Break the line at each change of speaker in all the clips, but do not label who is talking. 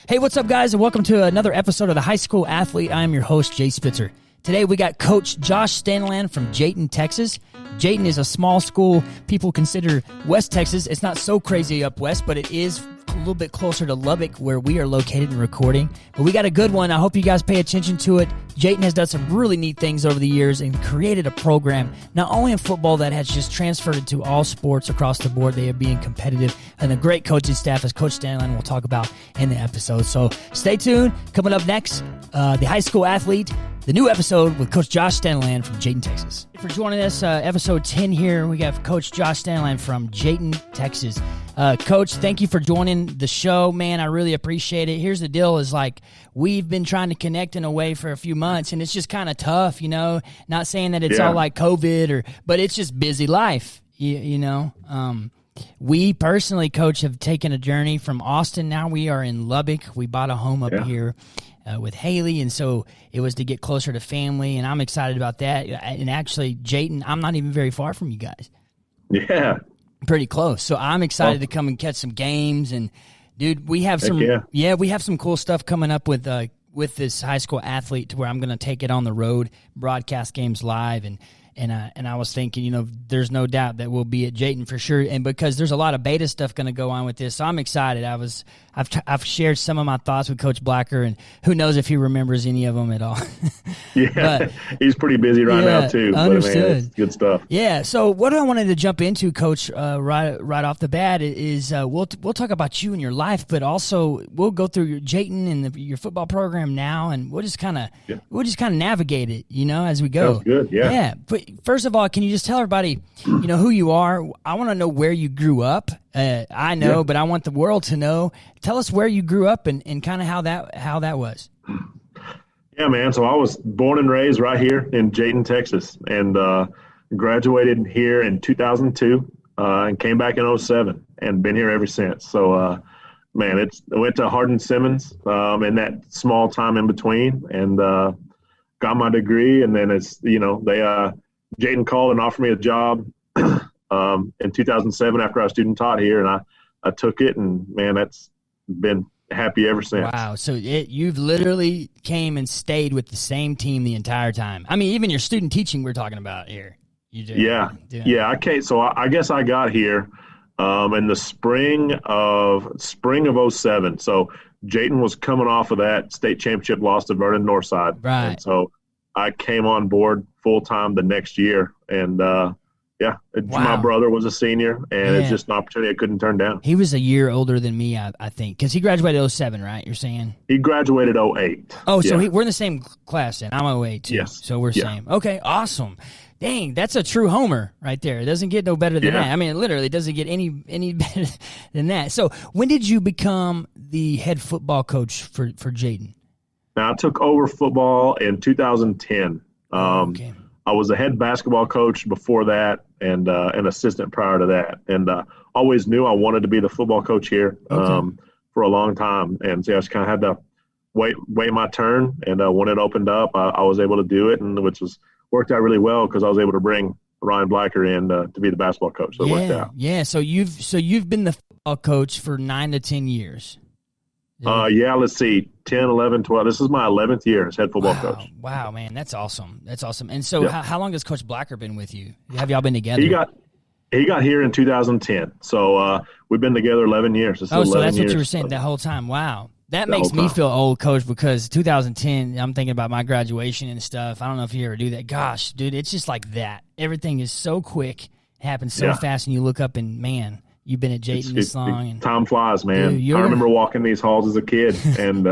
Hey, what's up, guys, and welcome to another episode of The High School Athlete. I'm your host, Jay Spitzer. Today, we got Coach Josh Stanaland from Jayton, Texas. Jayton is a small school people consider West Texas. It's not so crazy up west, but it is a little bit closer to Lubbock, where we are located and recording. But we got a good one. I hope you guys pay attention to it. Jayton has done some really neat things over the years and created a program, not only in football, that has just transferred into all sports across the board. They are being competitive, and a great coaching staff, as Coach Stanaland will talk about in the episode. So stay tuned. Coming up next, The High School Athlete, the new episode with Coach Josh Stanaland from Jayton, Texas. For joining us, episode 10 here, we have Coach Josh Stanaland from Jayton, Texas. Coach, thank you for joining the show, man. I really appreciate it. Here's the deal is, like, we've been trying to connect in a way for a few months, and it's just kind of tough, you know, not saying that it's all like COVID, but it's just busy life, you know. We personally, Coach, have taken a journey from Austin. Now we are in Lubbock. We bought a home up here with Haley, and so it was to get closer to family, and I'm excited about that. And actually, Jayton, I'm not even very far from you guys.
Yeah.
Pretty close. So I'm excited to come and catch some games. And, dude, we have we have some cool stuff coming up with this high school athlete, to where I'm going to take it on the road, broadcast games live, and I was thinking, you know, there's no doubt that we'll be at Jayton for sure, and because there's a lot of beta stuff going to go on with this, so I'm excited. I've shared some of my thoughts with Coach Blacker, and who knows if he remembers any of them at all.
But, he's pretty busy right now too.
Understood.
But, man, it's good stuff.
Yeah. So what I wanted to jump into, Coach, right off the bat is we'll talk about you and your life, but also we'll go through your Jayton and your football program now, and we'll just kind of navigate it, you know, as we go.
Sounds good. Yeah.
Yeah. But first of all, can you just tell everybody, you know, who you are? I want to know where you grew up. I know, but I want the world to know. Tell us where you grew up and kind of how that was.
Yeah, man. So I was born and raised right here in Jayton, Texas, and graduated here in 2002 and came back in 2007 and been here ever since. So, man, I went to Hardin-Simmons in that small time in between, and got my degree. And then Jayton called and offered me a job in 2007 after I was student taught here, and I took it, and man, that's been happy ever since.
Wow. So you've literally came and stayed with the same team the entire time. I mean, even your student teaching we're talking about here. You do.
Yeah. Okay. So I guess I got here in the spring of 2007. So Jayton was coming off of that state championship loss to Vernon Northside.
Right.
And so I came on board full time the next year, and my brother was a senior, and it's just an opportunity I couldn't turn down.
He was a year older than me, I think, because he graduated 2007, right? You're saying
he graduated 2008.
Oh, so we're in the same class then. I'm 2008 too.
Yes.
So we're same. Okay, awesome. Dang, that's a true homer right there. It doesn't get no better than that. I mean, it literally doesn't get any better than that. So when did you become the head football coach for Jayton?
Now, I took over football in 2010.
Okay.
I was a head basketball coach before that, and an assistant prior to that. And always knew I wanted to be the football coach here for a long time. And so I just kind of had to wait my turn. And when it opened up, I was able to do it, and which worked out really well because I was able to bring Ryan Blacker in to be the basketball coach. So it worked out. Yeah.
So you've been the football coach for 9 to 10 years.
Let's see, 10, 11, 12. This is my 11th year as head football coach.
Wow, man, that's awesome. That's awesome. And so how long has Coach Blacker been with you? Have y'all been together?
He got here in 2010. So we've been together 11 years.
So that's what you were saying that whole time. Wow. That makes me feel old, Coach, because 2010, I'm thinking about my graduation and stuff. I don't know if you ever do that. Gosh, dude, it's just like that. Everything is so quick. It happens so fast, and you look up and, man, you've been at Jayton this long. And
time flies, man. Dude, I remember walking these halls as a kid, and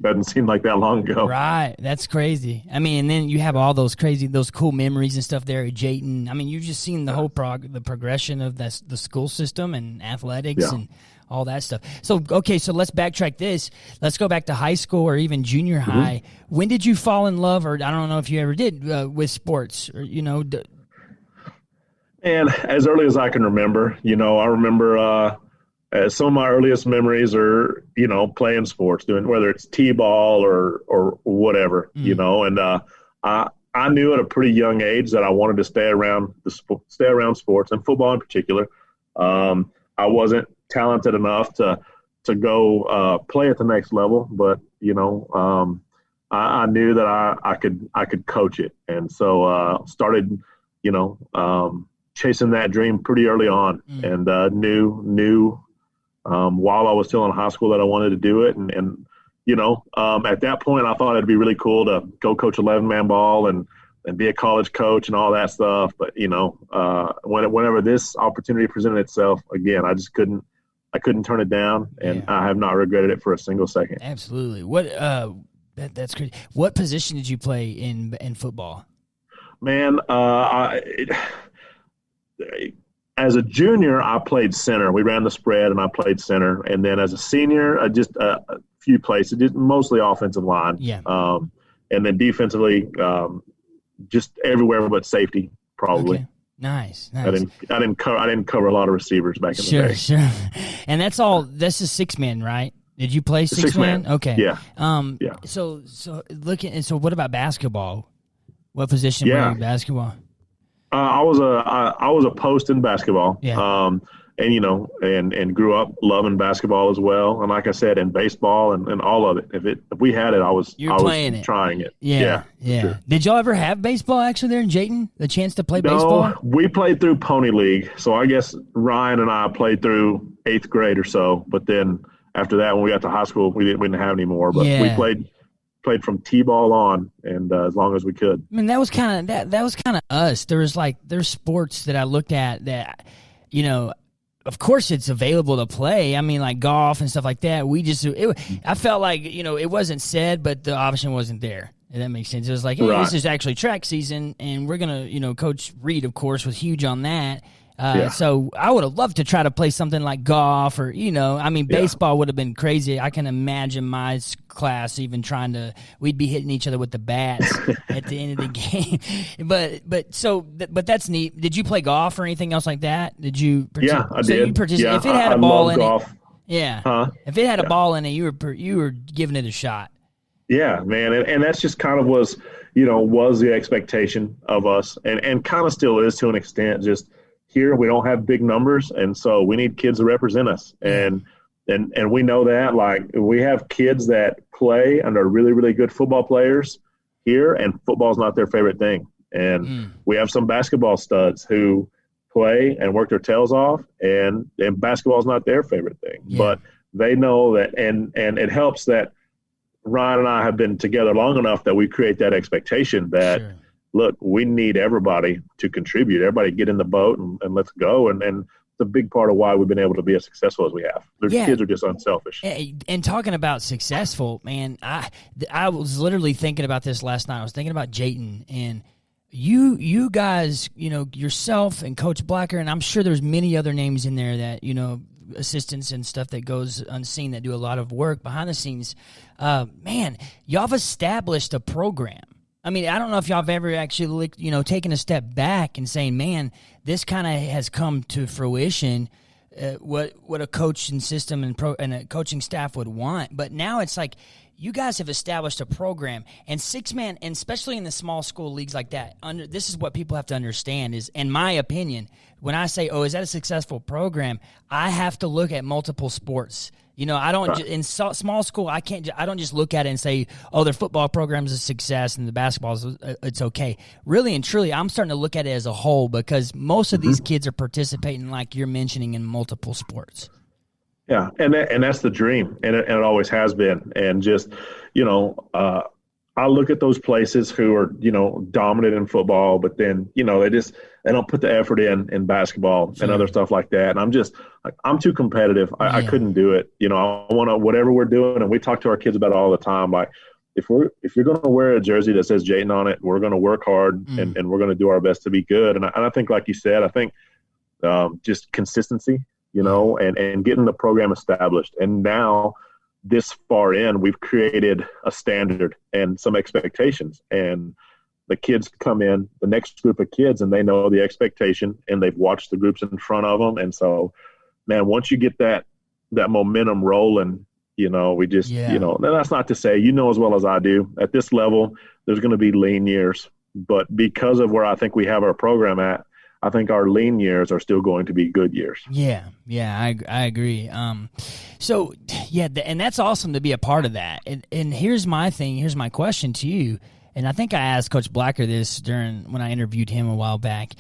doesn't seem like that long ago.
Right. That's crazy. I mean, and then you have all those cool memories and stuff there at Jayton. I mean, you've just seen the whole the progression of the school system and athletics and all that stuff. So, okay, so let's backtrack this. Let's go back to high school or even junior high. When did you fall in love, or I don't know if you ever did, with sports, or, you know?
And as early as I can remember, you know, I remember some of my earliest memories are, you know, playing sports, doing whether it's t-ball or whatever, you know. And I knew at a pretty young age that I wanted to stay around sports and football in particular. I wasn't talented enough to to go play at the next level, but I knew that I could coach it, and so started chasing that dream pretty early on, and knew while I was still in high school that I wanted to do it, and at that point I thought it'd be really cool to go coach 11-man ball and be a college coach and all that stuff, but whenever this opportunity presented itself again, I just couldn't turn it down, and I have not regretted it for a single second.
Absolutely. What that's crazy. What position did you play in football?
Man, as a junior, I played center. We ran the spread, and I played center. And then as a senior, just a few places, just mostly offensive line.
Yeah.
And then defensively, just everywhere but safety, probably.
Okay. Nice.
I didn't cover a lot of receivers back in the day.
Sure. And that's is 6-man, right? Did you play 6-man? Okay.
Yeah.
Yeah. So what about basketball? What position were you in basketball?
I was a post in basketball.
Yeah.
And grew up loving basketball as well. And like I said, in baseball and all of it. If we had it, I was trying it.
Yeah.
Sure.
Did y'all ever have baseball actually there in Jayton? The chance to play baseball?
No, we played through Pony League. So I guess Ryan and I played through 8th grade or so. But then after that, when we got to high school, we didn't have any more. But we played from T-ball on, and as long as we could.
I mean, that was kind of us. There's sports that I looked at that, of course it's available to play. I mean, like golf and stuff like that. I felt like, it wasn't said, but the option wasn't there. If that makes sense. It was like, hey, This is actually track season, and we're going to, Coach Reed, of course, was huge on that. So I would have loved to try to play something like golf or, baseball would have been crazy. I can imagine my class even we'd be hitting each other with the bats at the end of the game. But that's neat. Did you play golf or anything else like that? Did you?
Yeah, I did.
You participated.
Yeah,
if it had a ball in
golf.
If it had a ball in it, you were giving it a shot.
Yeah, man. And that's just kind of was the expectation of us and kind of still is to an extent. Just here, we don't have big numbers, and so we need kids to represent us. And we know that, like, we have kids that play and are really, really good football players here, and football's not their favorite thing. And we have some basketball studs who play and work their tails off, and basketball's not their favorite thing. Yeah. But they know that, and it helps that Ryan and I have been together long enough that we create that expectation that – look, we need everybody to contribute. Everybody get in the boat and let's go. And it's a big part of why we've been able to be as successful as we have. The kids are just unselfish.
And talking about successful, man, I was literally thinking about this last night. I was thinking about Jayton and you guys, yourself and Coach Blacker, and I'm sure there's many other names in there that, assistants and stuff that goes unseen that do a lot of work behind the scenes. Man, y'all have established a program. I mean, I don't know if y'all have ever actually, taken a step back and saying, man, this kind of has come to fruition, what a coaching system and a coaching staff would want. But now it's like you guys have established a program, and 6-man, and especially in the small school leagues like that, this is what people have to understand is, in my opinion, when I say, is that a successful program, I have to look at multiple sports. I don't in small school. I don't just look at it and say, their football program's a success and the basketball it's okay. Really and truly, I'm starting to look at it as a whole because most of these kids are participating, like you're mentioning, in multiple sports.
Yeah, and that's the dream, and it always has been. And just I look at those places who are dominant in football, but then they don't put the effort in basketball and other stuff like that. And I'm just I'm too competitive. I couldn't do it. I want to whatever we're doing, and we talk to our kids about it all the time. Like if you're going to wear a jersey that says Jayton on it, we're going to work hard and we're going to do our best to be good. And I think, like you said, I think just consistency, and getting the program established. And now, this far in, we've created a standard and some expectations, and the kids come in, the next group of kids, and they know the expectation, and they've watched the groups in front of them. And so, man, once you get that momentum rolling, we just, and that's not to say, as well as I do, at this level, there's going to be lean years, but because of where I think we have our program at, I think our lean years are still going to be good years.
Yeah, I agree. So yeah, and that's awesome to be a part of that. And here's my thing. Here's my question to you. And I think I asked Coach Blacker this when I interviewed him a while back.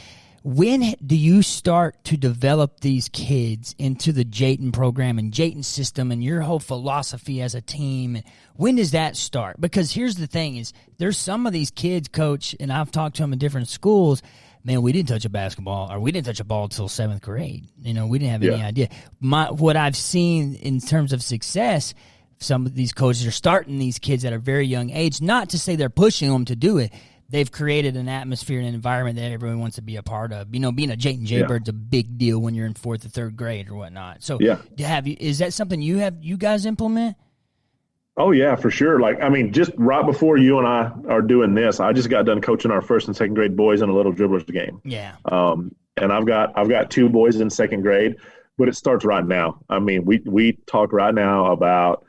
When do you start to develop these kids into the Jayton program and Jayton system and your whole philosophy as a team? When does that start? Because here's the thing is there's some of these kids, Coach, and I've talked to them in different schools, man, we didn't touch a basketball or we didn't touch a ball until 7th grade. We didn't have any idea. What I've seen in terms of success, some of these coaches are starting these kids at a very young age, not to say they're pushing them to do it. They've created an atmosphere and an environment that everyone wants to be a part of. Being a Jayton Jaybird's a big deal when you're in 4th or 3rd grade or whatnot. So is that something you guys implement?
Oh yeah, for sure. Just right before you and I are doing this, I just got done coaching our 1st and 2nd grade boys in a little dribblers game.
Yeah.
And I've got 2 boys in 2nd grade, but it starts right now. We talk right now about,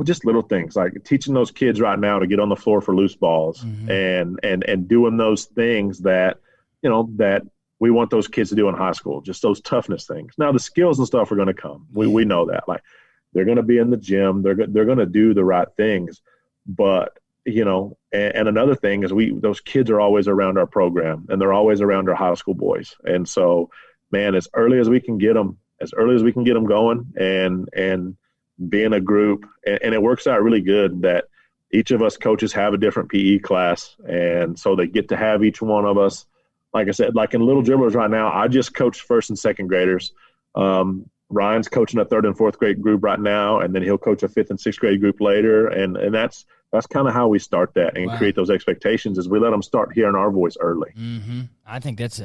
just little things like teaching those kids right now to get on the floor for loose balls and doing those things that, that we want those kids to do in high school, just those toughness things. Now the skills and stuff are going to come. We know that. Like they're going to be in the gym. They're going to do the right things. But, and another thing is those kids are always around our program and they're always around our high school boys. And so, man, as early as we can get them going and being a group, and it works out really good that each of us coaches have a different PE class, and so they get to have each one of us. Like I said, like in Little Dribblers right now, I just coach 1st and 2nd graders. Ryan's coaching a 3rd and 4th grade group right now, and then he'll coach a 5th and 6th grade group later, and that's kind of how we start that and create those expectations. Is we let them start hearing our voice early.
Mm-hmm. I think that's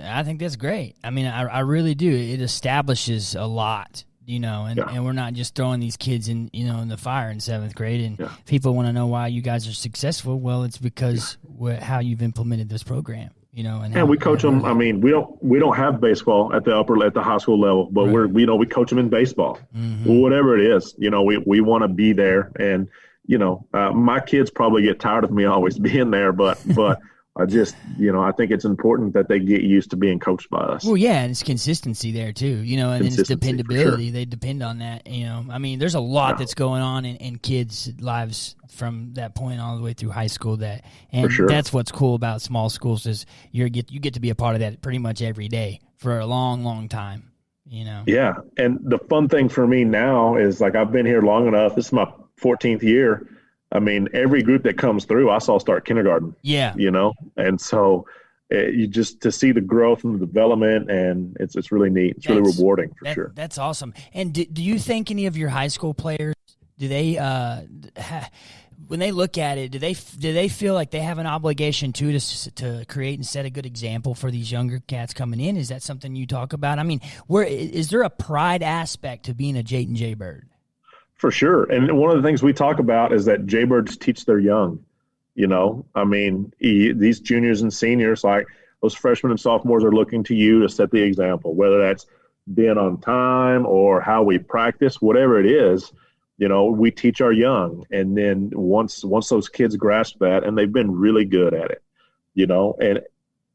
great. I really do. It establishes a lot. And we're not just throwing these kids in the fire in 7th grade. And people want to know why you guys are successful. Well, it's because how you've implemented this program. And
we coach them. We don't have baseball at the high school level, but we coach them in baseball, whatever it is. We want to be there, and my kids probably get tired of me always being there, but I just, I think it's important that they get used to being coached by us.
Well, yeah, and it's consistency there too, and it's dependability. Sure. They depend on that, there's a lot that's going on in kids' lives from that point all the way through high school. That's what's cool about small schools is you get to be a part of that pretty much every day for a long, long time,
Yeah, and the fun thing for me now is I've been here long enough. This is my 14th year. Every group that comes through, I saw start kindergarten.
Yeah.
And so you just to see the growth and the development, and it's really neat. It's really rewarding for sure.
That's awesome. And do you think any of your high school players, do they when they look at it, do they feel like they have an obligation to create and set a good example for these younger cats coming in? Is that something you talk about? Is there a pride aspect to being a Jayton Jaybird?
For sure. And one of the things we talk about is that Jaybirds teach their young. These juniors and seniors, like those freshmen and sophomores, are looking to you to set the example, whether that's being on time or how we practice, whatever it is. We teach our young. And then once those kids grasp that, and they've been really good at it,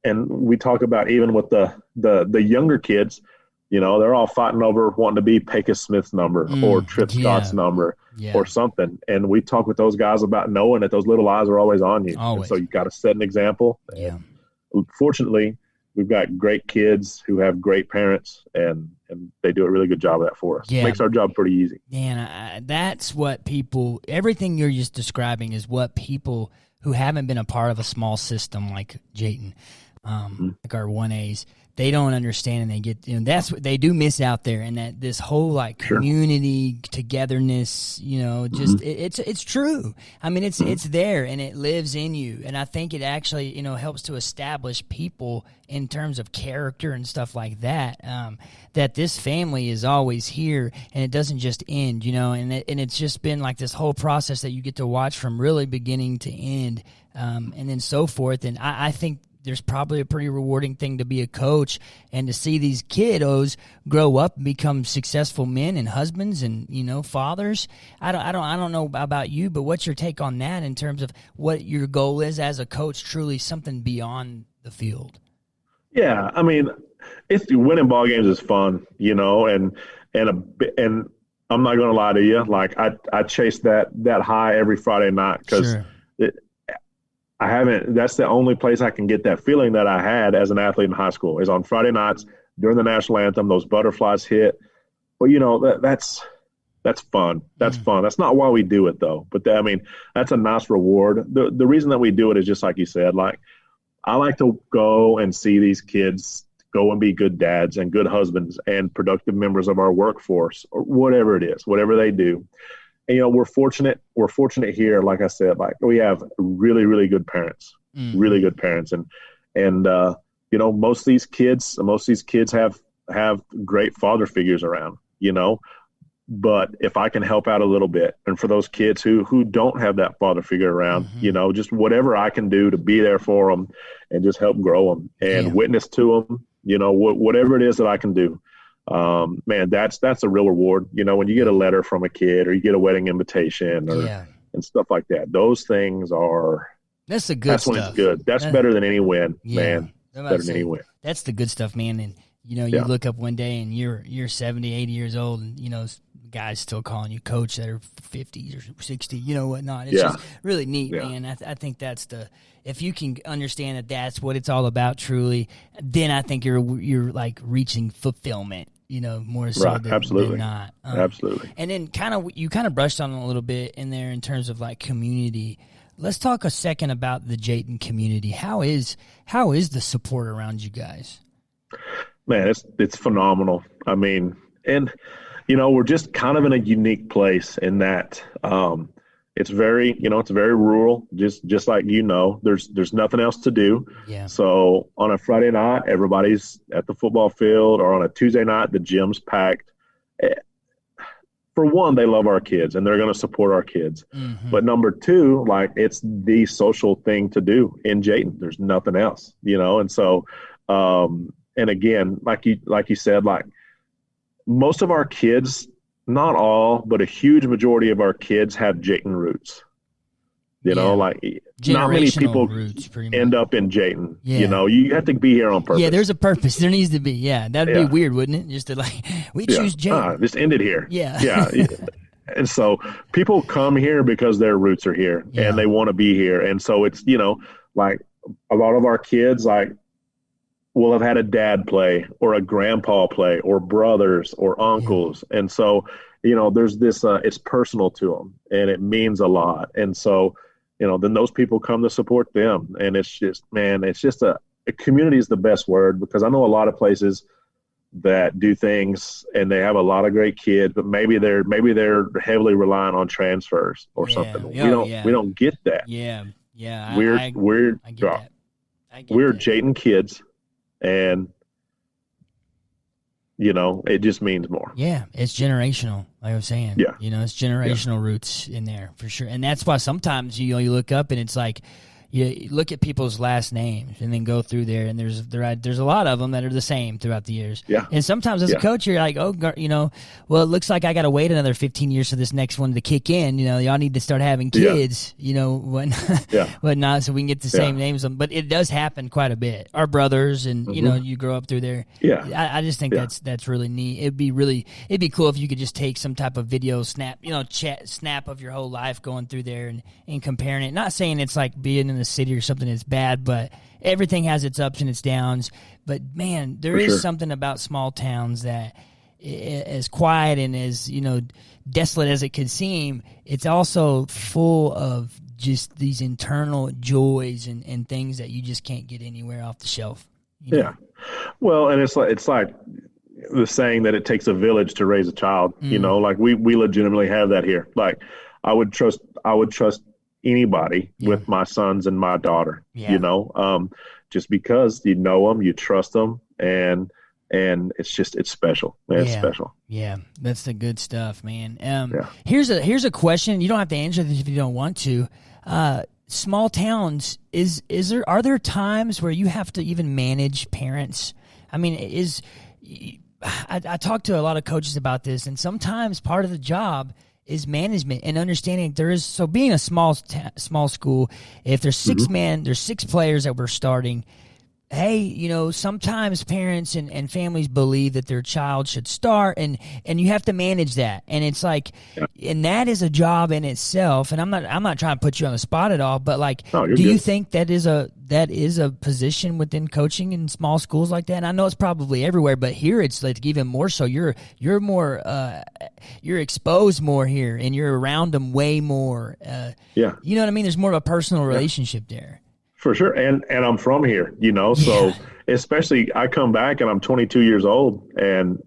and we talk about even with the younger kids, they're all fighting over wanting to be Pecos Smith's number or Trip Scott's number or something. And we talk with those guys about knowing that those little eyes are always on you.
Always.
And so you got to set an example.
Yeah.
And fortunately, we've got great kids who have great parents, and they do a really good job of that for us.
Yeah.
It makes our job pretty easy.
Man, that's what everything you're just describing is what people who haven't been a part of a small system like Jayton, like our 1As, they don't understand, and they get, that's what they do miss out there. And that this whole community togetherness, it's true. It's there and it lives in you. And I think it actually, helps to establish people in terms of character and stuff like that, that this family is always here and it doesn't just end, and it's just been like this whole process that you get to watch from really beginning to end, and then so forth. And I think there's probably a pretty rewarding thing to be a coach and to see these kiddos grow up and become successful men and husbands and, fathers. I don't know about you, but what's your take on that in terms of what your goal is as a coach, truly something beyond the field?
Yeah. It's winning ball games is fun, and I'm not going to lie to you. Like I chase that high every Friday night because
Sure.
I haven't. That's the only place I can get that feeling that I had as an athlete in high school is on Friday nights during the national anthem. Those butterflies hit, but that's fun. That's fun. That's not why we do it though. But that's a nice reward. The reason that we do it is just like you said. Like I like to go and see these kids go and be good dads and good husbands and productive members of our workforce or whatever it is, whatever they do. And, we're fortunate here. Like I said, like we have really, really good parents, really good parents. And most of these kids have great father figures around, but if I can help out a little bit, and for those kids who don't have that father figure around, just whatever I can do to be there for them and just help grow them and witness to them, whatever it is that I can do. Man, that's a real reward. When you get a letter from a kid or you get a wedding invitation and stuff like that, those things
that's the good stuff.
When it's good. That's better than any win, man. Better than any win.
That's the good stuff, man. And, you look up one day and you're 70, 80 years old and, guys still calling you coach that are 50 or 60, whatnot. It's just really neat, man. I think that's if you can understand that that's what it's all about truly, then I think you're like reaching fulfillment, more so than not.
Absolutely.
And then you kind of brushed on it a little bit in there in terms of like community. Let's talk a second about the Jayton community. How is the support around you guys?
Man, it's phenomenal. We're just kind of in a unique place in that it's very rural, just like there's nothing else to do.
Yeah.
So on a Friday night, everybody's at the football field, or on a Tuesday night, the gym's packed. For one, they love our kids and they're going to support our kids. Mm-hmm. But number two, like it's the social thing to do in Jayton. There's nothing else, and so and again, like you said, like most of our kids, not all, but a huge majority of our kids have Jayton roots. Like not many people
roots,
end up in Jayton. Yeah. You have to be here on purpose.
Yeah, there's a purpose. There needs to be. Yeah, that'd be weird, wouldn't it? Just to we choose Jayton.
Just end it here.
Yeah.
Yeah. And so people come here because their roots are here and they want to be here. And so it's, like a lot of our kids, like, will have had a dad play or a grandpa play or brothers or uncles. Yeah. And so, there's this, it's personal to them and it means a lot. And so, then those people come to support them. And it's just, man, a community is the best word, because I know a lot of places that do things and they have a lot of great kids, but maybe they're heavily reliant on transfers or something. We don't get that.
Yeah. Yeah.
We're
that.
Jayton kids. And, it just means more.
Yeah, it's generational, like I was saying.
Yeah.
It's generational roots in there for sure. And that's why sometimes, you look up and it's like, you look at people's last names and then go through there, and there's a lot of them that are the same throughout the years.
Yeah.
And sometimes as a coach, you're like, well, it looks like I got to wait another 15 years for this next one to kick in. Y'all need to start having kids, whatnot, so we can get the same names. But it does happen quite a bit. Our brothers, and you grow up through there.
Yeah.
I just think that's really neat. It'd be cool if you could just take some type of video snap, snap of your whole life going through there and comparing it. Not saying it's like being in the city or something that's bad, but everything has its ups and its downs. But man, there is something about small towns that, as quiet and as desolate as it could seem, it's also full of just these internal joys and things that you just can't get anywhere off the shelf.
Yeah, well, and it's like the saying that it takes a village to raise a child. Like we legitimately have that here. Like I would trust anybody with my sons and my daughter, just because you know them, you trust them, and it's special. Man, it's special.
Yeah, that's the good stuff, man. Here's a question. You don't have to answer this if you don't want to. Small towns, are there times where you have to even manage parents? I mean, I talk to a lot of coaches about this, and sometimes part of the job is management and understanding being a small school, if there's six there's 6 players that we're starting, hey, sometimes parents and families believe that their child should start, and you have to manage that. And it's like, and that is a job in itself. And I'm not trying to put you on the spot at all, but like,
No,
do
good.
you think that is a position within coaching in small schools like that? And I know it's probably everywhere, but here it's like even more so. You're more you're exposed more here, and you're around them way more. You know what I mean? There's more of a personal relationship there.
For sure. And I'm from here, so especially I come back and I'm 22 years old, and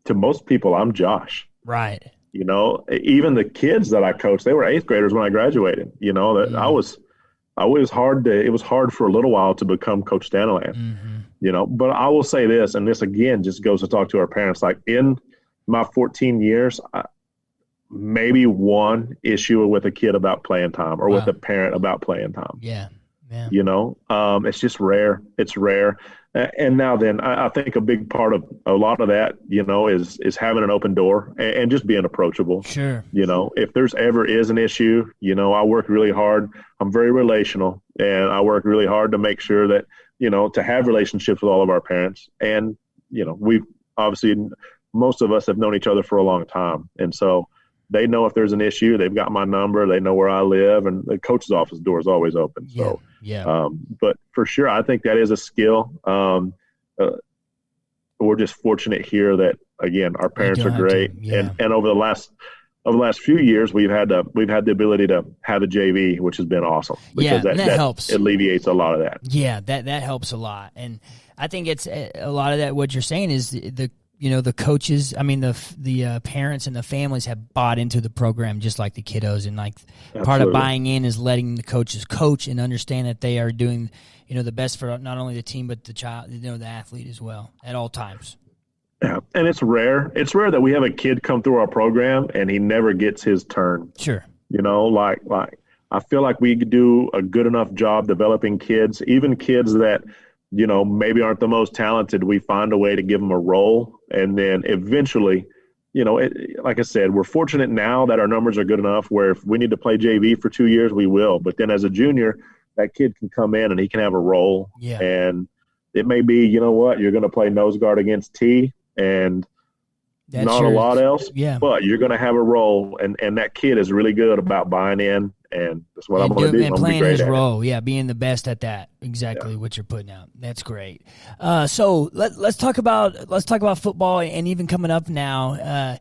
to most people I'm Josh.
Right.
Even the kids that I coached, they were 8th graders when I graduated. It was hard for a little while to become Coach Stanaland. But I will say this, and this again just goes to talk to our parents. Like in my 14 years, maybe one issue with a kid about playing time, or with a parent about playing time.
Yeah.
It's just rare. It's rare. And now then, I think a big part of a lot of that, is having an open door and just being approachable.
Sure.
If there's ever is an issue, I work really hard. I'm very relational, and I work really hard to make sure that, to have relationships with all of our parents. And, we've obviously, most of us have known each other for a long time. And so they know if there's an issue, they've got my number, they know where I live, and the coach's office door is always open. So, but for sure, I think that is a skill. We're just fortunate here that, again, our parents are great. And over the last few years, we've had the ability to have a JV, which has been awesome. Because that helps. It alleviates a lot of that.
Yeah, that helps a lot. And I think it's a lot of that. What you're saying is the coaches, the parents and the families have bought into the program just like the kiddos. And like part of buying in is letting the coaches coach and understand that they are doing, the best for not only the team, but the child, the athlete as well at all times.
Yeah. And it's rare. It's rare that we have a kid come through our program and he never gets his turn.
Sure.
Like I feel like we do a good enough job developing kids, even kids that, maybe aren't the most talented. We find a way to give them a role. And then eventually, like I said, we're fortunate now that our numbers are good enough where if we need to play JV for 2 years, we will. But then as a junior, that kid can come in and he can have a role.
Yeah.
And it may be, you're going to play nose guard against T and not a lot else. Yeah. But you're going to have a role. And that kid is really good about buying in. And that's what I'm going to do.
And playing his role, being the best at that. Exactly what you're putting out. That's great. So let's talk about football, and even coming up now.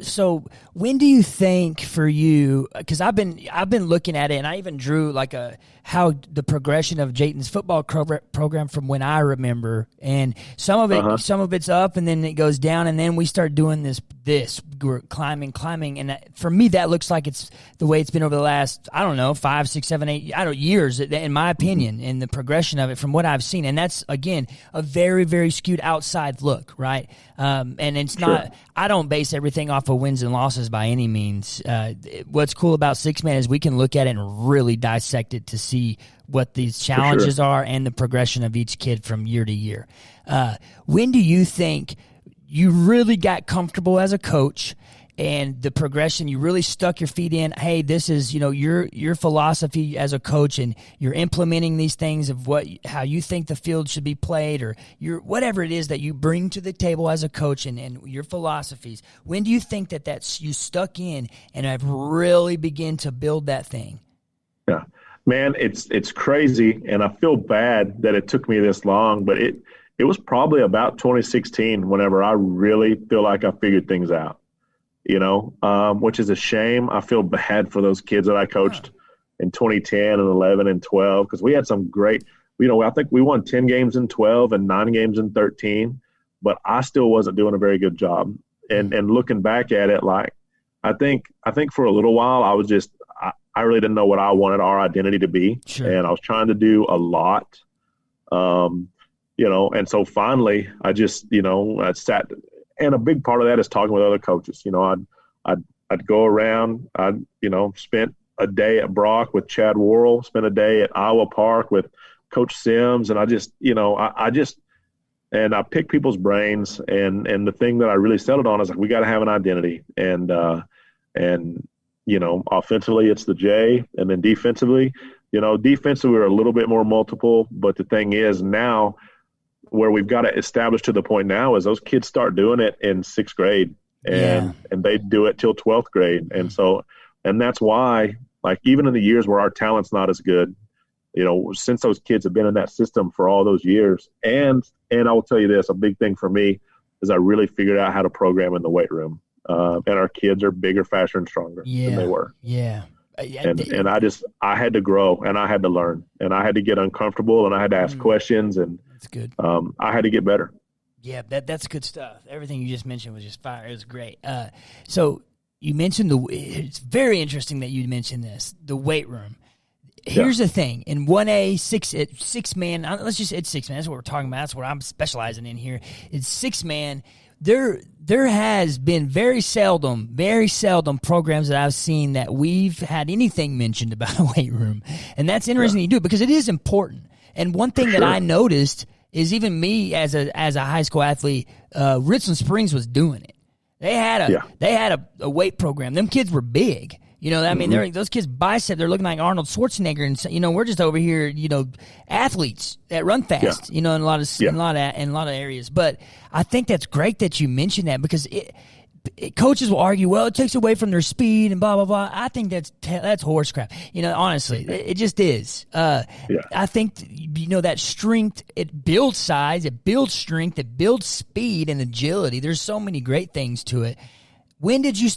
So when do you think for you? Because I've been looking at it, and I even drew like how the progression of Jayton's football program from when I remember, and some of it's up, and then it goes down, and then we start doing this we're climbing, and for me that looks like it's the way it's been over the last 5, 6, 7, 8 years, in my opinion, in the progression of it from what I've seen, and that's again a very, very skewed outside look, right? And it's not. I don't base everything off of wins and losses by any means. What's cool about Six Man is we can look at it and really dissect it to see what these challenges are and the progression of each kid from year to year. When do you think you really got comfortable as a coach and the progression, you really stuck your feet in? Hey, this is, your philosophy as a coach, and you're implementing these things of how you think the field should be played, or whatever it is that you bring to the table as a coach and your philosophies. When do you think that's you stuck in and have really begin to build that thing?
Yeah, man, it's crazy, and I feel bad that it took me this long, but it was probably about 2016 whenever I really feel like I figured things out. Which is a shame. I feel bad for those kids that I coached in 2010 and 11 and 12, because we had some great, I think we won 10 games in 12 and 9 games in 13, but I still wasn't doing a very good job. And looking back at it, like, I think for a little while, I was just, I really didn't know what I wanted our identity to be. Sure. And I was trying to do a lot, and so finally I just, I sat. And a big part of that is talking with other coaches. I'd go around. I'd spent a day at Brock with Chad Worrell, spent a day at Iowa Park with Coach Sims, and I just, I pick people's brains. And the thing that I really settled on is like, we got to have an identity. And offensively it's the J, and then defensively Defensively, we were a little bit more multiple, but the thing is now where we've got it established to the point now is those kids start doing it in 6th grade and they do it till 12th grade. And so, and that's why, like, even in the years where our talent's not as good, since those kids have been in that system for all those years. And I will tell you this, a big thing for me is I really figured out how to program in the weight room. And our kids are bigger, faster, and stronger than they were.
Yeah.
And I had to grow and I had to learn and I had to get uncomfortable and I had to ask questions and
that's good.
I had to get better.
Yeah, that's good stuff. Everything you just mentioned was just fire. It was great. So you mentioned it's very interesting that you mentioned this, the weight room. Here's the thing. In 1A, six man, let's just, it's 6 man. That's what we're talking about. That's what I'm specializing in here. It's 6 man. There has been very seldom programs that I've seen that we've had anything mentioned about a weight room. And that's interesting to do because it is important. And one thing that I noticed is even me as a high school athlete, Richland Springs was doing it. They had a weight program. Them kids were big. I mean, those kids' bicep, they're looking like Arnold Schwarzenegger, and we're just over here, athletes that run fast, in a lot of areas. But I think that's great that you mentioned that because coaches will argue, well, it takes away from their speed and blah blah blah. I think that's horse crap. Honestly, it just is. I think that strength, it builds size, it builds strength, it builds speed and agility. There's so many great things to it. When did this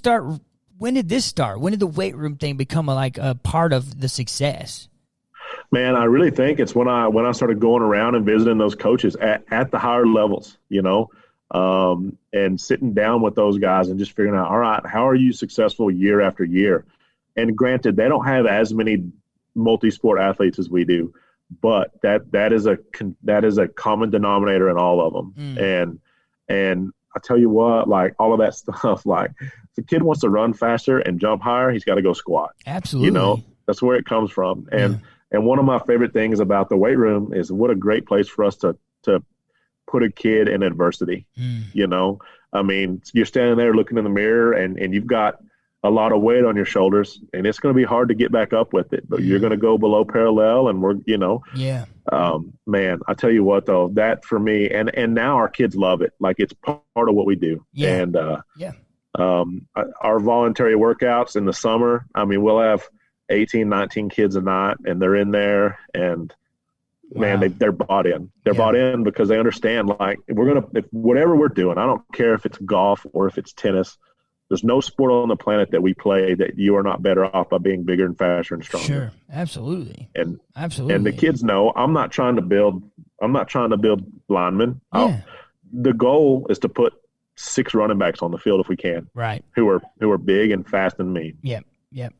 start? When did the weight room thing become a part of the success?
Man, I really think it's when I started going around and visiting those coaches at the higher levels, and sitting down with those guys and just figuring out, all right, how are you successful year after year? And granted, they don't have as many multi-sport athletes as we do, but that is a common denominator in all of them. And I tell you what, like all of that stuff, like if a kid wants to run faster and jump higher, he's got to go squat.
Absolutely.
That's where it comes from. And one of my favorite things about the weight room is what a great place for us to put a kid in adversity. I mean, you're standing there looking in the mirror and you've got a lot of weight on your shoulders and it's going to be hard to get back up with it, but you're going to go below parallel and man, I tell you what though, that for me, and now our kids love it. Like it's part of what we do. And, our voluntary workouts in the summer, I mean, we'll have 18, 19 kids a night and they're in there and man, they're bought in. They're bought in because they understand, like, if whatever we're doing, I don't care if it's golf or if it's tennis, there's no sport on the planet that we play that you are not better off by being bigger and faster and stronger.
Sure, absolutely.
And the kids know I'm not trying to build linemen. The goal is to put 6 running backs on the field if we can.
Right.
Who are big and fast and mean.
Yep.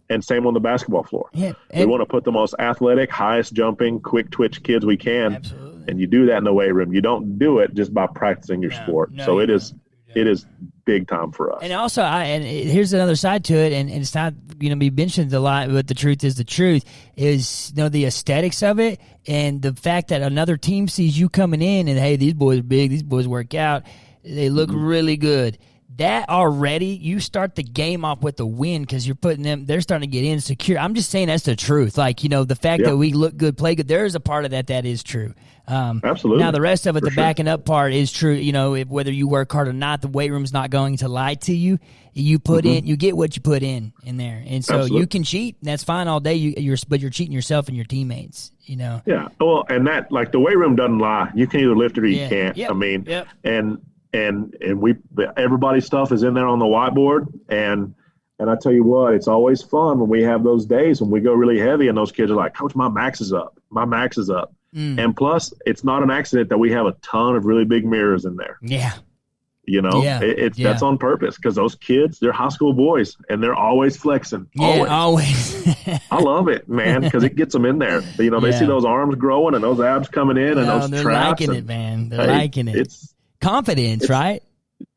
And same on the basketball floor.
Yeah.
We want to put the most athletic, highest jumping, quick twitch kids we can.
Absolutely.
And you do that in the weight room. You don't do it just by practicing your sport. So it is big time for us.
And also, here's another side to it, and it's not going to be mentioned a lot, but the truth is the aesthetics of it and the fact that another team sees you coming in and, hey, these boys are big, these boys work out, they look really good. That already, you start the game off with a win because you're putting them, they're starting to get insecure. I'm just saying that's the truth. Like, the fact that we look good, play good, there is a part of that is true.
Absolutely.
Now, the rest of it, backing up part is true. Whether you work hard or not, the weight room's not going to lie to you. You put in, you get what you put in there. And so you can cheat. That's fine all day, but you're cheating yourself and your teammates, Yeah.
Well, and that, like, the weight room doesn't lie. You can either lift it or you can't.
Yep.
I mean, and everybody's stuff is in there on the whiteboard. And I tell you what, it's always fun when we have those days when we go really heavy and those kids are like, Coach, my max is up. And plus, it's not an accident that we have a ton of really big mirrors in there.
Yeah.
That's on purpose because those kids, they're high school boys and they're always flexing.
Always.
I love it, man, because it gets them in there. They see those arms growing and those abs coming in and those
they're
traps.
Liking it, man. They're liking it. It's confidence, right?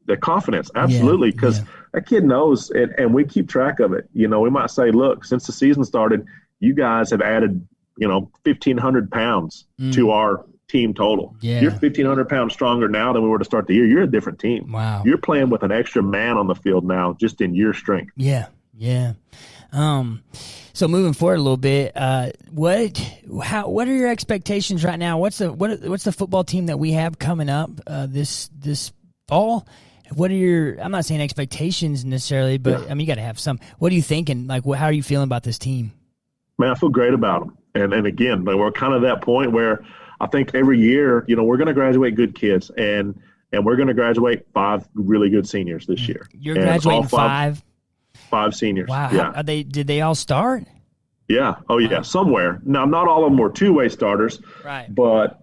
The confidence, absolutely, because that kid knows, and we keep track of it. We might say, look, since the season started, you guys have added, 1,500 pounds to our team total. Yeah. You're 1,500 pounds stronger now than we were to start the year. You're a different team.
Wow.
You're playing with an extra man on the field now, just in your strength.
Yeah. So moving forward a little bit, what are your expectations right now? What's the football team that we have coming up this fall? What are your, I'm not saying expectations necessarily, but I mean, you got to have some. What are you thinking? Like, how are you feeling about this team?
Man, I feel great about them. And again, like, we're kind of that point where I think every year, we're going to graduate good kids, and we're going to graduate 5 really good seniors this year.
You're graduating 5?
5 seniors.
Wow.
Yeah.
Did they all start?
Yeah. Oh, yeah. Wow. Somewhere. Now, not all of them were two-way starters,
right?
But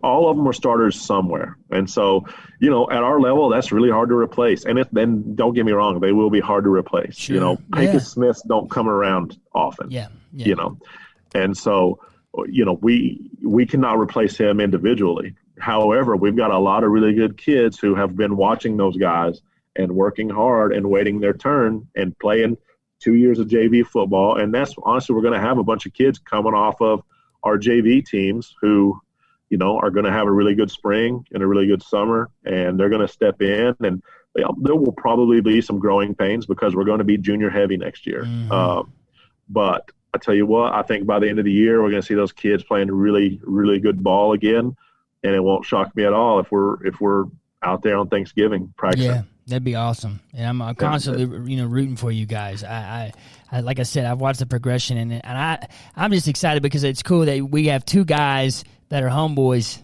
all of them were starters somewhere. And so, at our level, that's really hard to replace. And then don't get me wrong, they will be hard to replace.
Sure.
Pecos Smiths don't come around often.
Yeah.
And so, we cannot replace him individually. However, we've got a lot of really good kids who have been watching those guys and working hard and waiting their turn and playing 2 years of JV football. And that's honestly, we're going to have a bunch of kids coming off of our JV teams who, are going to have a really good spring and a really good summer, and they're going to step in, and there will probably be some growing pains because we're going to be junior heavy next year.
Mm-hmm.
But I tell you what, I think by the end of the year, we're going to see those kids playing really, really good ball again. And it won't shock me at all if we're out there on Thanksgiving practicing.
Yeah, that'd be awesome. And I'm constantly, rooting for you guys. I like I said, I've watched the progression, and I'm just excited because it's cool that we have 2 guys that are homeboys,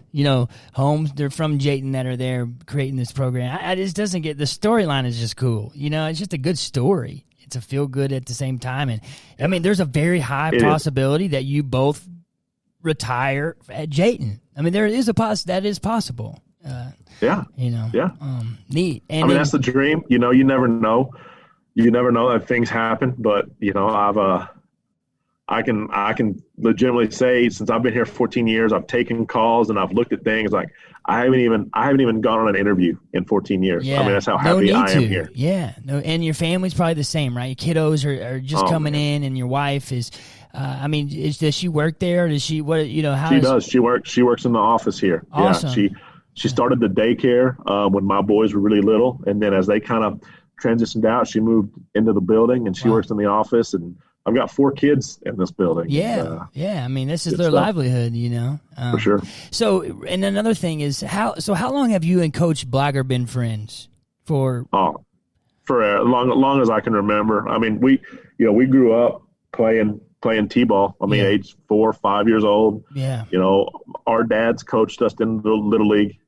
they're from Jayton that are there creating this program. I just doesn't get, the storyline is just cool. It's just a good story. It's a feel good at the same time. And I mean, there's a very high possibility that you both retire at Jayton. I mean, that is possible.
Yeah.
Neat. And
I mean, that's the dream. You never know. You never know that things happen, but I can legitimately say, since I've been here 14 years, I've taken calls and I've looked at things like I haven't even gone on an interview in 14 years.
Yeah.
I mean, that's how happy I am here.
Yeah. No, and your family's probably the same, right? Your kiddos are just coming in, and your wife is. Does she work there? Does she? What How
she does? She works in the office here.
Awesome.
Yeah. She started the daycare when my boys were really little, and then as they kind of transitioned out, she moved into the building, and she works in the office. And I've got 4 kids in this building.
Yeah, I mean, this is their livelihood,
for sure.
So, and another thing is how long have you and Coach Blagger been friends for?
For as long as I can remember. I mean, we grew up playing T-ball. I mean, age 4 or 5 years old. Yeah. Our dads coached us in the Little League.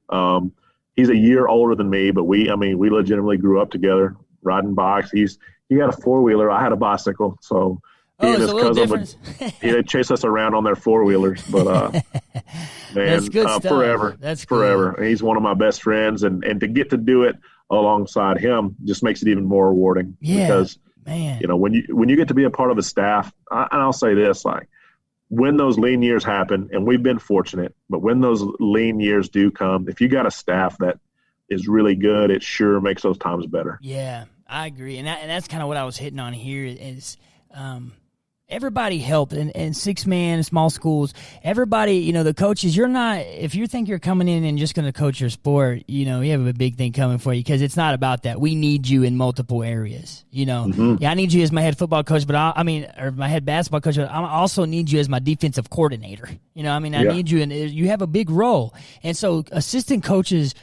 He's a year older than me, but we legitimately grew up together riding bikes. He had a 4-wheeler. I had a bicycle. So he and his cousin they'd chase us around on their 4-wheelers. But man,
that's good stuff.
Forever. That's forever. Good. He's one of my best friends, and to get to do it alongside him just makes it even more rewarding.
Yeah.
Because
man,
when you get to be a part of a staff, and I'll say this, like, when those lean years happen, and we've been fortunate, but when those lean years do come, if you got a staff that is really good, it sure makes those times better.
Yeah, I agree. And that's kind of what I was hitting on here is everybody helped in 6-man small schools. Everybody, the coaches, if you think you're coming in and just going to coach your sport, you have a big thing coming for you, because it's not about that. We need you in multiple areas,
Mm-hmm.
Yeah, I need you as my head football coach, but or my head basketball coach, but I also need you as my defensive coordinator. I need you, and you have a big role. And so assistant coaches,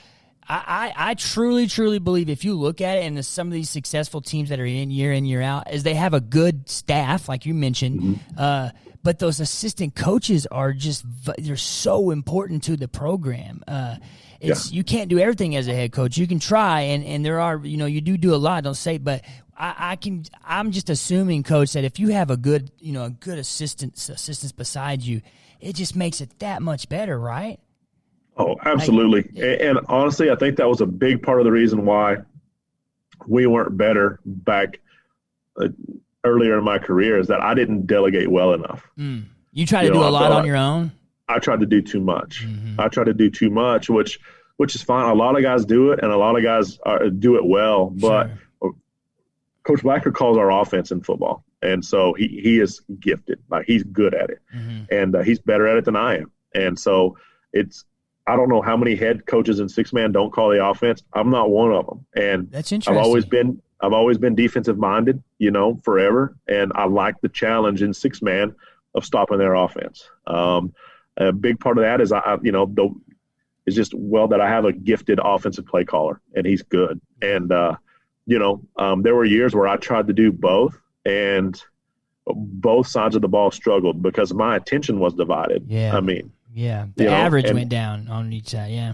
I truly, truly believe, if you look at it, and some of these successful teams that are in, year out, is they have a good staff, like you mentioned, but those assistant coaches they're so important to the program. You can't do everything as a head coach. You can try, and there are, you do a lot, don't say, but I'm just assuming, Coach, that if you have a good assistants beside you, it just makes it that much better, right?
Oh, absolutely. And honestly, I think that was a big part of the reason why we weren't better back earlier in my career, is that I didn't delegate well enough.
You try to do a lot on your own?
I tried to do too much. I tried to do too much, which is fine. A lot of guys do it, and a lot of guys do it well. But Coach Blacker calls our offense in football, and so he is gifted. Like, he's good at it, and he's better at it than I am. And so I don't know how many head coaches in 6-man don't call the offense. I'm not one of them. And
that's interesting.
I've always been defensive minded, forever. And I like the challenge in 6-man of stopping their offense. A big part of that is is just that I have a gifted offensive play caller, and he's good. And there were years where I tried to do both, and both sides of the ball struggled because my attention was divided.
Yeah. The average went down on each side. Yeah.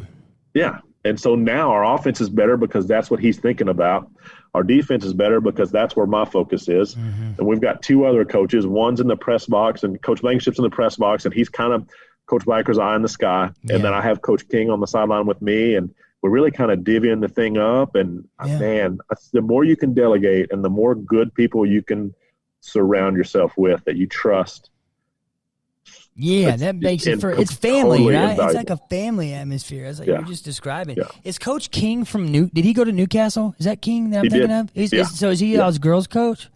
Yeah. And so now our offense is better because that's what he's thinking about. Our defense is better because that's where my focus is. Mm-hmm. And we've got 2 other coaches. One's in the press box, and Coach Blankenship's in the press box, and he's kind of Coach Biker's eye in the sky. Yeah. And then I have Coach King on the sideline with me, and we're really kind of divvying the thing up. And, man, the more you can delegate and the more good people you can surround yourself with that you trust.
Yeah, that makes it's family, totally right? Invaluable. It's like a family atmosphere, as you're just describing. Yeah. Is Coach King from did he go to Newcastle? Is that King that I'm thinking of? So is he y'all's girls coach?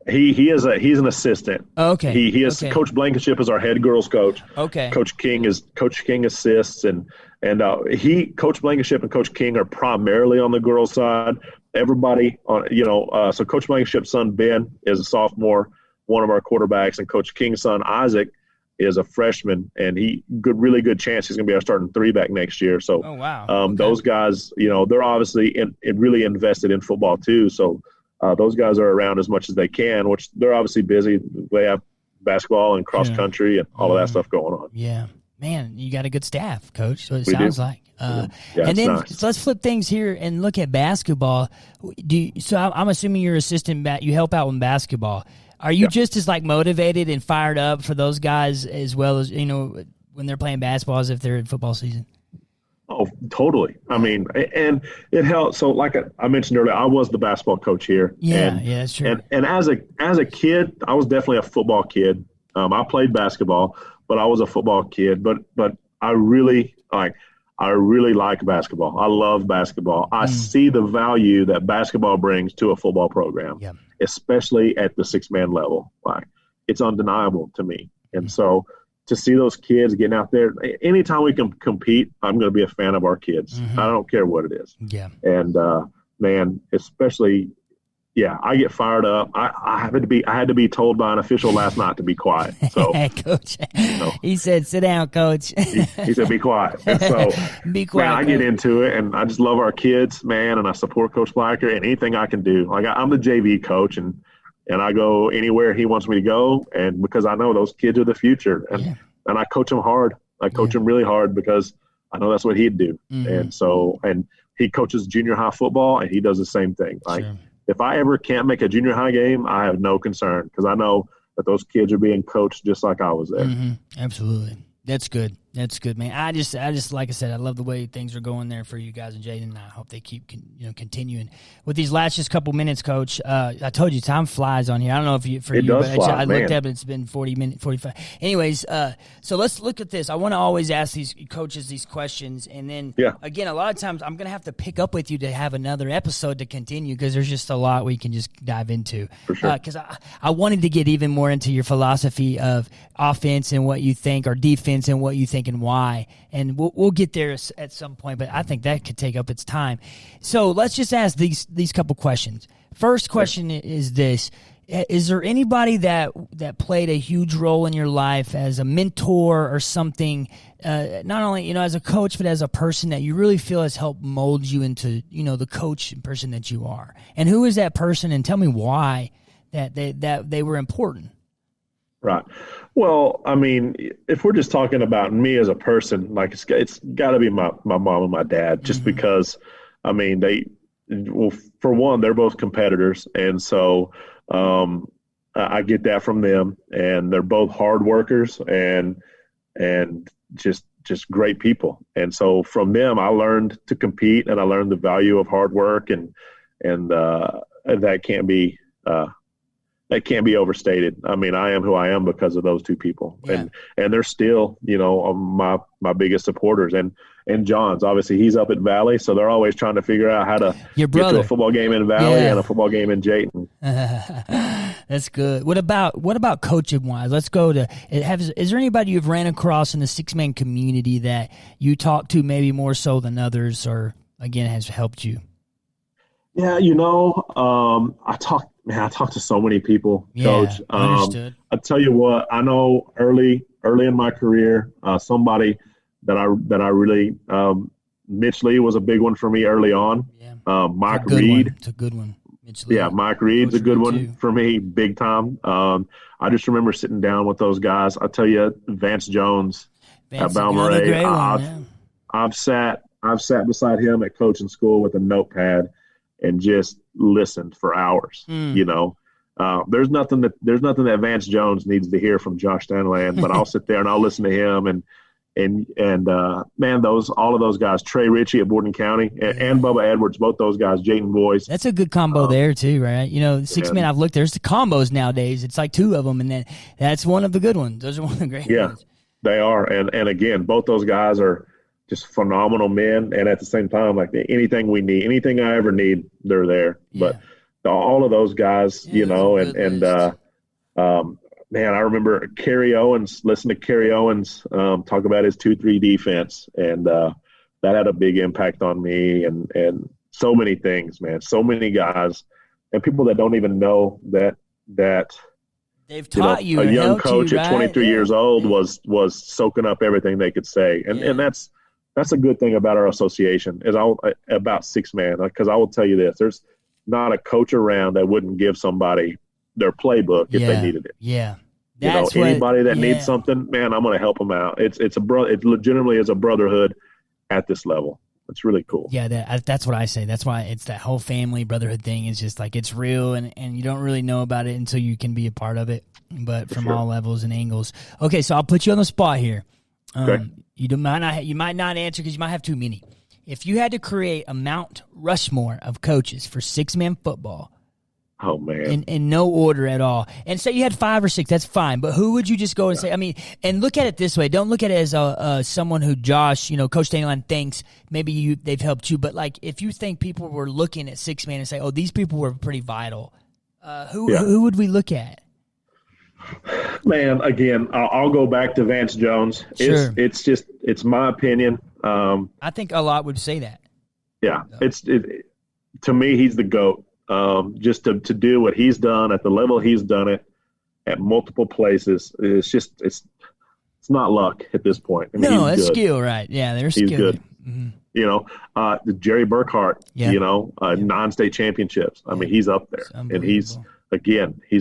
He's an assistant.
Oh, okay.
He is Coach Blankenship is our head girls coach.
Okay.
Coach King assists, and Coach Blankenship and Coach King are primarily on the girls side. Everybody on so Coach Blankenship's son Ben is a sophomore, one of our quarterbacks, and Coach King's son Isaac is a freshman, and really good chance he's going to be our starting 3-back next year. So, those guys, they're obviously really invested in football too. So, those guys are around as much as they can, which they're obviously busy. They have basketball and cross country and all of that stuff going on.
Yeah, man, you got a good staff, Coach. So it sounds like.
And
then
nice.
So let's flip things here and look at basketball. So I'm assuming you're assistant. You help out with basketball. Are you just as motivated and fired up for those guys as well as when they're playing basketball as if they're in football season?
Oh, totally. I mean, and it helps. So, like I mentioned earlier, I was the basketball coach here.
Yeah, that's true.
And as a kid, I was definitely a football kid. I played basketball, but I was a football kid. But I really like basketball. I love basketball. I see the value that basketball brings to a football program, especially at the 6-man level. It's undeniable to me. And so to see those kids getting out there, anytime we can compete, I'm going to be a fan of our kids. I don't care what it is.
Yeah.
And man, especially, I get fired up. I had to be told by an official last night to be quiet. So,
Coach, he said, "Sit down, Coach."
he said, "Be quiet." And so,
be quiet.
Man, I get into it, and I just love our kids, man, and I support Coach Blacker and anything I can do. I'm the JV coach, and I go anywhere he wants me to go, and because I know those kids are the future, and I coach them hard. I coach them really hard because I know that's what he'd do. And so, and he coaches junior high football, and he does the same thing.
Sure.
If I ever can't make a junior high game, I have no concern because I know that those kids are being coached just like I was there.
Absolutely. That's good. That's good, man. I just like I said, I love the way things are going there for you guys and Jaden, and I hope they keep continuing with these last just couple minutes, Coach. I told you time flies on here. I don't know if you but I looked up, it's been 45. Anyways, so let's look at this. I want to always ask these coaches these questions, and then again, a lot of times I'm going to have to pick up with you to have another episode to continue because there's just a lot we can just dive into.
For sure.
Because I wanted to get even more into your philosophy of offense and what you think, or defense and what you think and why, and we'll get there at some point, but I think that could take up its time. So let's just ask these couple questions. First question is this: is there anybody that played a huge role in your life as a mentor or something, not only as a coach but as a person that you really feel has helped mold you into the coach and person that you are? And who is that person, and tell me why that they were important?
Right. Well, I mean, if we're just talking about me as a person, it's got to be my mom and my dad, just because, I mean, for one, they're both competitors. And so I get that from them, and they're both hard workers and just great people. And so from them, I learned to compete, and I learned the value of hard work, and that can't be overstated. I mean, I am who I am because of those two people, and they're still, my biggest supporters. And John's, obviously, he's up at Valley, so they're always trying to figure out how to get to a football game in Valley and a football game in Jayton.
That's good. What about coaching wise? Let's go to. Is there anybody you've ran across in the 6-man community that you talk to maybe more so than others, or again has helped you?
Yeah, I talk to so many people,
Yeah,
Coach.
understood.
I tell you what, I know early in my career, somebody that I really Mitch Lee was a big one for me early on.
Yeah, it's a
Mike
good one.
Reed,
It's a good one. Mitch
yeah,
Lee,
Mike Reed's
Coach
a good
Reed
one
too.
for me, big time. I just remember sitting down with those guys. I tell you, Vance Jones at
Vance, another
Balmorhea.
great one. Yeah.
I've sat beside him at coaching school with a notepad and just listened for hours.
Mm.
There's nothing that Vance Jones needs to hear from Josh Stanaland, but I'll sit there and I'll listen to him and man, all of those guys, Trey Ritchie at Borden County and Bubba Edwards, both those guys, Jayton Boyce.
That's a good combo there too, right? Six man. I've looked. There's the combos nowadays. It's like two of them, and then that's one of the good ones. Those are one of the great ones.
They are, and again, both those guys are just phenomenal men. And at the same time, like anything we need, anything I ever need, they're there.
Yeah.
But all of those guys, man, I remember listen to Kerry Owens talk about his 2-3 defense, and that had a big impact on me, and so many things, man, so many guys, and people that don't even know that
they've taught you.
A young coach
you,
at 23 years old was soaking up everything they could say, and that's a good thing about our association is about six man, because I will tell you this: there's not a coach around that wouldn't give somebody their playbook if they needed it.
Yeah.
Anybody that needs something, man, I'm going to help them out. It legitimately is a brotherhood at this level. It's really cool.
Yeah, that's what I say. That's why it's that whole family brotherhood thing is just like it's real, and you don't really know about it until you can be a part of it, but from all levels and angles. Okay, so I'll put you on the spot here.
Okay.
You might not answer because you might have too many. If you had to create a Mount Rushmore of coaches for six-man football,
oh man,
in no order at all, and say you had 5 or 6, that's fine. But who would you just go and say? I mean, and look at it this way: don't look at it as someone who Josh, Coach Stanaland thinks maybe they've helped you. But like, if you think people were looking at six-man and say, "Oh, these people were pretty vital," who would we look at?
Man, again, I'll go back to Vance Jones.
Sure.
It's my opinion.
I think a lot would say that.
Yeah, to me, he's the GOAT. Just to do what he's done at the level he's done it at multiple places, it's not luck at this point. I mean,
no, that's
good.
skill, right? Yeah, there's
he's
skill.
good.
Mm-hmm.
Jerry Burkhart, 9-state championships. I mean, he's up there, and he's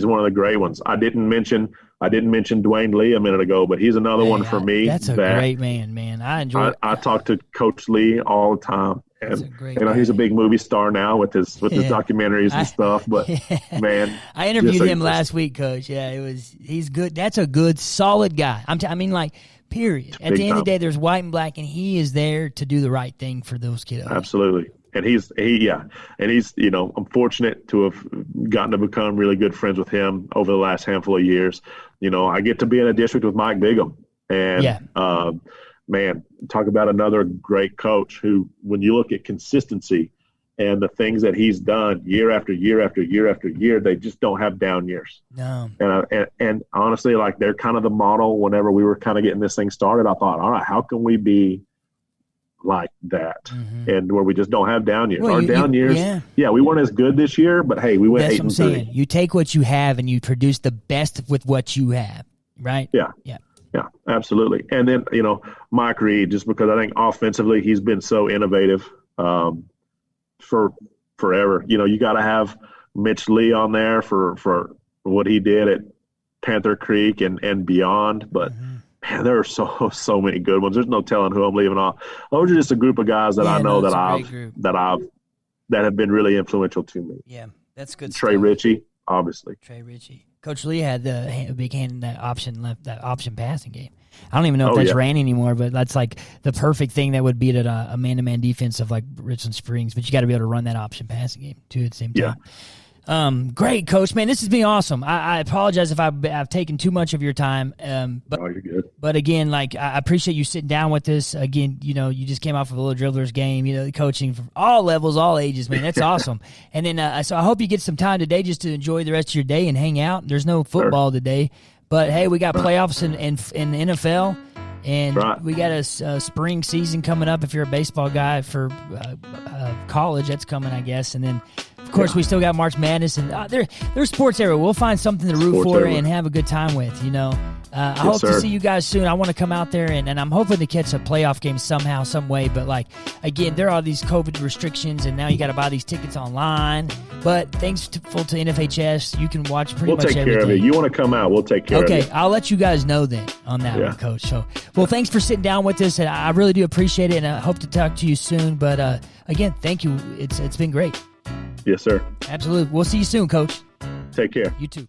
one of the great ones. I didn't mention Dwayne Lee a minute ago, but he's another one for me.
That's a great man. I enjoy.
I talk to Coach Lee all the time, and he's a big movie star now with his documentaries and stuff. But man,
I interviewed him last week, Coach. Yeah, he's good. That's a good, solid guy. Period. At the end of the day, there's white and black, and he is there to do the right thing for those kiddos.
Absolutely. And he's I'm fortunate to have gotten to become really good friends with him over the last handful of years. I get to be in a district with Mike Bigham, and man, talk about another great coach who, when you look at consistency and the things that he's done year after year after year after year, they just don't have down years.
No.
And honestly, like, they're kind of the model. Whenever we were kind of getting this thing started, I thought, all right, how can we be like that? Mm-hmm. And where we just don't have down years. Our down years, we weren't as good this year, but hey, we went 8-3. That's what I'm saying.
You take what you have and you produce the best with what you have, right?
Yeah, absolutely. And then Mike Reed, just because I think offensively he's been so innovative for forever. You got to have Mitch Lee on there for what he did at Panther Creek and beyond, but. Mm-hmm. Man, there are so many good ones. There's no telling who I'm leaving off. Those are just a group of guys that I know that have been really influential to me.
Yeah, that's good.
Trey Ritchie, obviously.
Trey Ritchie. Coach Lee had a big hand in that option passing game. I don't even know if that's ran anymore, but that's like the perfect thing that would beat at a man-to-man defense of like Richland Springs. But you got to be able to run that option passing game too at the same time. Yeah. Great, Coach. Man, this has been awesome. I apologize if I've taken too much of your time. But
you're good.
But again, like, I appreciate you sitting down with us. Again, you just came off of a little dribblers game. Coaching from all levels, all ages. Man, that's awesome. And then so I hope you get some time today just to enjoy the rest of your day and hang out. There's no football today, but hey, we got playoffs in the NFL. And we got a spring season coming up if you're a baseball guy for college. That's coming, I guess. And then course, we still got March Madness, and there's sports everywhere. We'll find something to root
Sports
for
everywhere.
and have a good time with, I hope to see you guys soon. I want to come out there, and I'm hoping to catch a playoff game somehow, some way. But, again, there are these COVID restrictions, and now you got to buy these tickets online. But thanks to NFHS, you can watch pretty much everything.
We'll take care of it. You want to come out, we'll take care of it.
Okay, I'll let you guys know then on that one, Coach. So, well, thanks for sitting down with us. And I really do appreciate it, and I hope to talk to you soon. But, again, thank you. It's been great.
Yes, sir.
Absolutely. We'll see you soon, Coach.
Take care.
You too.